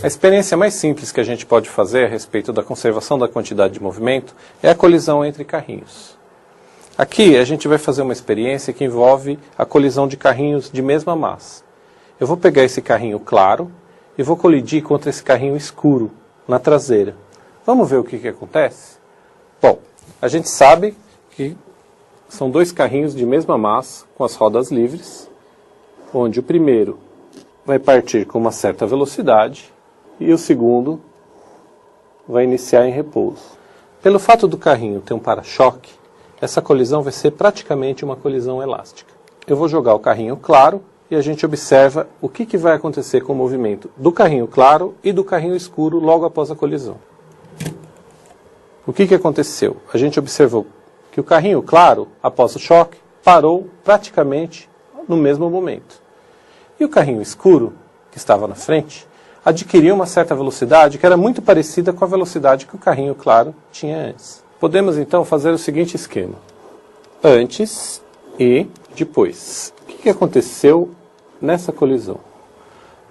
A experiência mais simples que a gente pode fazer a respeito da conservação da quantidade de movimento é a colisão entre carrinhos. Aqui a gente vai fazer uma experiência que envolve a colisão de carrinhos de mesma massa. Eu vou pegar esse carrinho claro e vou colidir contra esse carrinho escuro na traseira. Vamos ver o que acontece? Bom, a gente sabe que são dois carrinhos de mesma massa com as rodas livres, onde o primeiro vai partir com uma certa velocidade e o segundo vai iniciar em repouso. Pelo fato do carrinho ter um para-choque, essa colisão vai ser praticamente uma colisão elástica. Eu vou jogar o carrinho claro e a gente observa o que vai acontecer com o movimento do carrinho claro e do carrinho escuro logo após a colisão. O que aconteceu? A gente observou que o carrinho claro, após o choque, parou praticamente no mesmo momento. E o carrinho escuro, que estava na frente, adquiriu uma certa velocidade que era muito parecida com a velocidade que o carrinho claro tinha antes. Podemos então fazer o seguinte esquema. Antes e depois. O que aconteceu nessa colisão?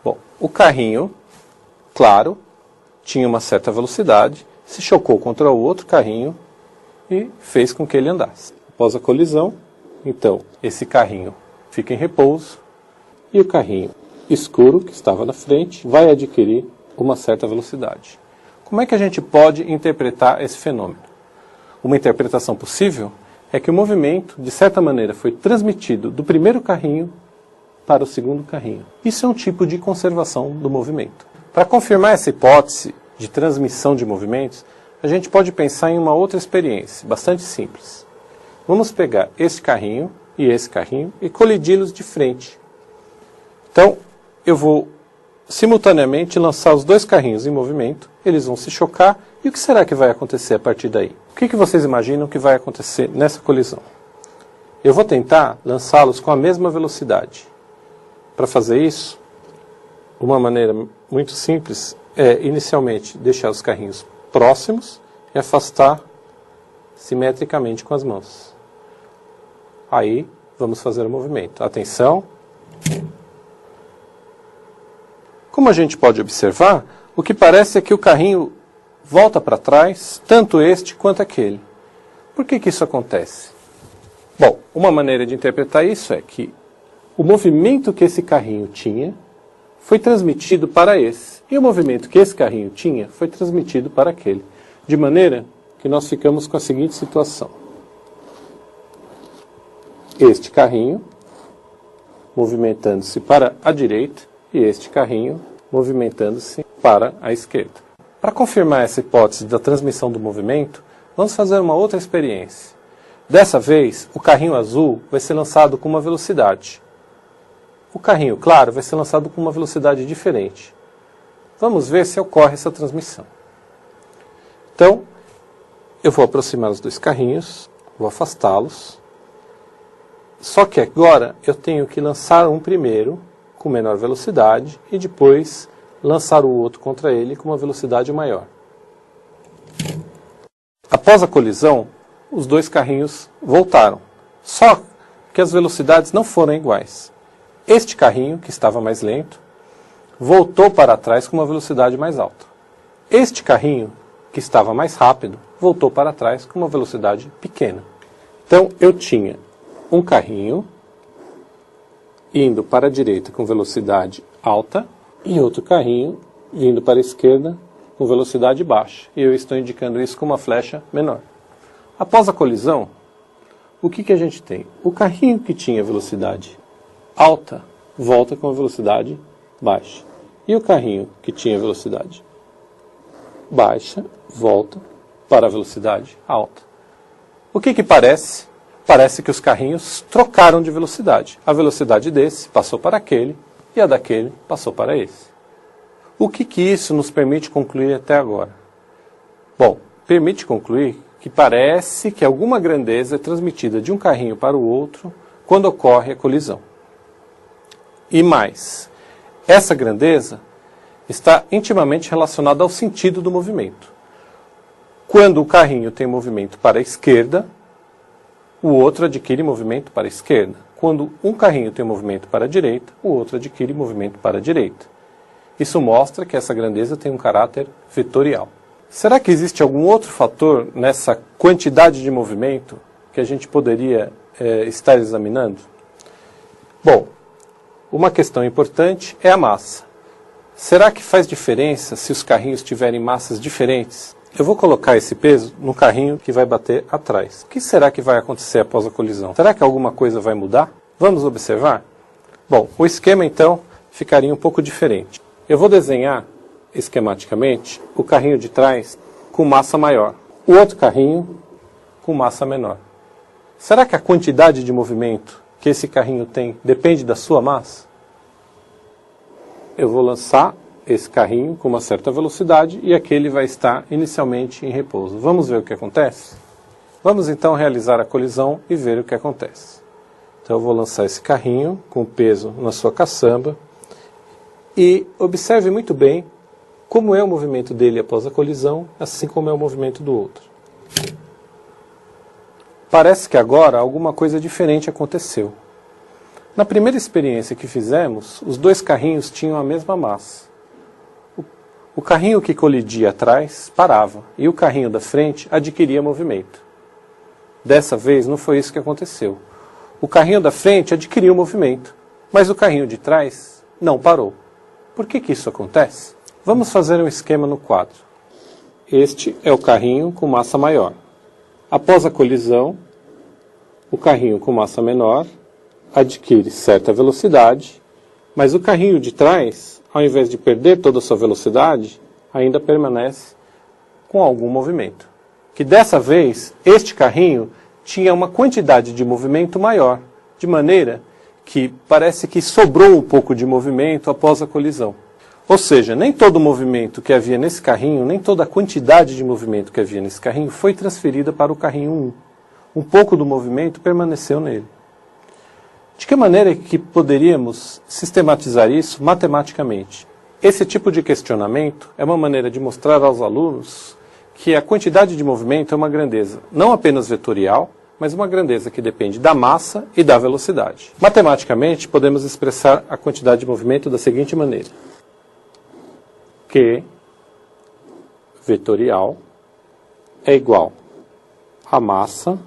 Bom, o carrinho claro tinha uma certa velocidade, se chocou contra o outro carrinho e fez com que ele andasse. Após a colisão, então, esse carrinho fica em repouso e o carrinho escuro, que estava na frente, vai adquirir uma certa velocidade. Como é que a gente pode interpretar esse fenômeno? Uma interpretação possível é que o movimento, de certa maneira, foi transmitido do primeiro carrinho para o segundo carrinho. Isso é um tipo de conservação do movimento. Para confirmar essa hipótese de transmissão de movimentos, a gente pode pensar em uma outra experiência, bastante simples. Vamos pegar esse carrinho e colidi-los de frente. Então, eu vou simultaneamente lançar os dois carrinhos em movimento, eles vão se chocar, e o que será que vai acontecer a partir daí? O que vocês imaginam que vai acontecer nessa colisão? Eu vou tentar lançá-los com a mesma velocidade. Para fazer isso, uma maneira muito simples é, inicialmente, deixar os carrinhos próximos e afastar simetricamente com as mãos. Aí, vamos fazer o movimento. Atenção! Como a gente pode observar, o que parece é que o carrinho volta para trás, tanto este quanto aquele. Por que isso acontece? Bom, uma maneira de interpretar isso é que o movimento que esse carrinho tinha foi transmitido para esse. E o movimento que esse carrinho tinha foi transmitido para aquele. De maneira que nós ficamos com a seguinte situação. Este carrinho movimentando-se para a direita e este carrinho movimentando-se para a esquerda. Para confirmar essa hipótese da transmissão do movimento, vamos fazer uma outra experiência. Dessa vez, o carrinho azul vai ser lançado com uma velocidade. O carrinho claro vai ser lançado com uma velocidade diferente. Vamos ver se ocorre essa transmissão. Então, eu vou aproximar os dois carrinhos, vou afastá-los. Só que agora eu tenho que lançar um primeiro com menor velocidade e depois lançar o outro contra ele com uma velocidade maior. Após a colisão, os dois carrinhos voltaram. Só que as velocidades não foram iguais. Este carrinho, que estava mais lento, voltou para trás com uma velocidade mais alta. Este carrinho, que estava mais rápido, voltou para trás com uma velocidade pequena. Então, eu tinha um carrinho indo para a direita com velocidade alta e outro carrinho vindo para a esquerda com velocidade baixa. E eu estou indicando isso com uma flecha menor. Após a colisão, o que a gente tem? O carrinho que tinha velocidade alta volta com a velocidade baixa. E o carrinho que tinha velocidade baixa volta para a velocidade alta. O que parece? Parece que os carrinhos trocaram de velocidade. A velocidade desse passou para aquele e a daquele passou para esse. O que isso nos permite concluir até agora? Bom, permite concluir que parece que alguma grandeza é transmitida de um carrinho para o outro quando ocorre a colisão. E mais, essa grandeza está intimamente relacionada ao sentido do movimento. Quando o carrinho tem movimento para a esquerda, o outro adquire movimento para a esquerda. Quando um carrinho tem movimento para a direita, o outro adquire movimento para a direita. Isso mostra que essa grandeza tem um caráter vetorial. Será que existe algum outro fator nessa quantidade de movimento que a gente poderia estar examinando? Bom, uma questão importante é a massa. Será que faz diferença se os carrinhos tiverem massas diferentes? Eu vou colocar esse peso no carrinho que vai bater atrás. O que será que vai acontecer após a colisão? Será que alguma coisa vai mudar? Vamos observar? Bom, o esquema então ficaria um pouco diferente. Eu vou desenhar esquematicamente o carrinho de trás com massa maior, o outro carrinho com massa menor. Será que a quantidade de movimento que esse carrinho tem depende da sua massa? Eu vou lançar esse carrinho com uma certa velocidade e aquele vai estar inicialmente em repouso. Vamos ver o que acontece? Vamos então realizar a colisão e ver o que acontece. Então eu vou lançar esse carrinho com peso na sua caçamba e observe muito bem como é o movimento dele após a colisão, assim como é o movimento do outro. Parece que agora alguma coisa diferente aconteceu. Na primeira experiência que fizemos, os dois carrinhos tinham a mesma massa. O carrinho que colidia atrás parava e o carrinho da frente adquiria movimento. Dessa vez não foi isso que aconteceu. O carrinho da frente adquiriu movimento, mas o carrinho de trás não parou. Por que isso acontece? Vamos fazer um esquema no quadro. Este é o carrinho com massa maior. Após a colisão, o carrinho com massa menor adquire certa velocidade, mas o carrinho de trás, ao invés de perder toda a sua velocidade, ainda permanece com algum movimento. Que dessa vez, este carrinho tinha uma quantidade de movimento maior, de maneira que parece que sobrou um pouco de movimento após a colisão. Ou seja, nem todo o movimento que havia nesse carrinho, nem toda a quantidade de movimento que havia nesse carrinho foi transferida para o carrinho 1. Um pouco do movimento permaneceu nele. De que maneira que poderíamos sistematizar isso matematicamente? Esse tipo de questionamento é uma maneira de mostrar aos alunos que a quantidade de movimento é uma grandeza não apenas vetorial, mas uma grandeza que depende da massa e da velocidade. Matematicamente, podemos expressar a quantidade de movimento da seguinte maneira. Q vetorial é igual a massa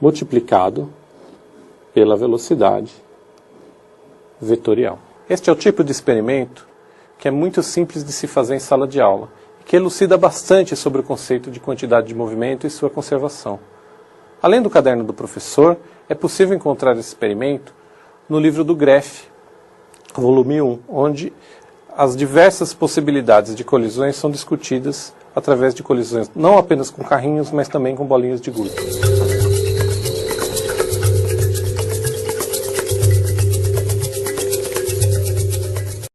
multiplicado pela velocidade vetorial. Este é o tipo de experimento que é muito simples de se fazer em sala de aula, que elucida bastante sobre o conceito de quantidade de movimento e sua conservação. Além do caderno do professor, é possível encontrar esse experimento no livro do Greff, volume 1, onde as diversas possibilidades de colisões são discutidas através de colisões não apenas com carrinhos, mas também com bolinhas de gude.